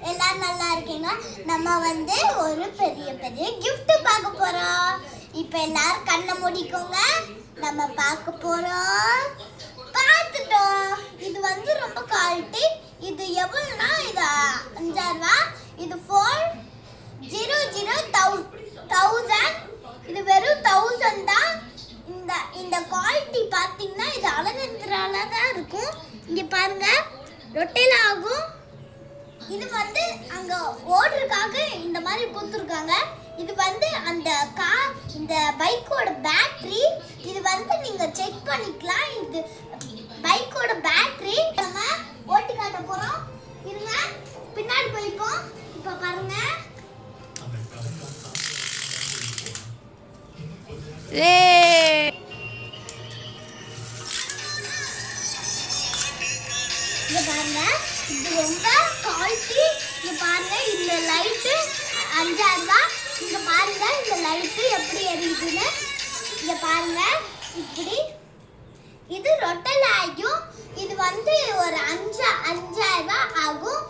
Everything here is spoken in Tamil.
எல்லாம் நல்லா இருக்கீங்க. நம்ம ஒரு பெரிய பெரிய gift பார்க்க போறோம். இப்போ எல்லாரும் கண்ணை மூடிக்கோங்க. நம்ம பார்க்க போறோம். பார்த்துட்டோம். இது ரொம்ப குவாலிட்டி. இது எவ்வளவுனா இது 5000 ரூபாய். இது 400,000. இது வெறும் 1000 தான். இந்த குவாலிட்டி பாத்தீங்கன்னா இது அழகா தான் இருக்கும். இங்க பாருங்க, ரொட்டேல ஆகும். இது அங்க ஓடுறதுக்காக இந்த மாதிரி கொடுத்துருக்காங்க. இது அந்த கார் இந்த பைக்கோட பேட்டரி. இது நீங்க செக் பண்ணிக்கலாம். இது பைக்கோட பேட்டரி. நம்ம ஓட்டி காட்ட போறோம். இருங்க, பின்னாடி போய்ப்போம். இப்ப பாருங்க, இங்க பாருங்க, இது ரொம்ப குவாலிட்டி. இங்க பாருங்க, இந்த லைட் 5000 ரூபாய். இங்க பாருங்க, இந்த லைட் எப்படி எரியுதுன்னு. இங்க பாருங்க, இப்படி இது ரொட்டல் ஆகும். இது ஒரு 5000 ரூபாய் ஆகும்.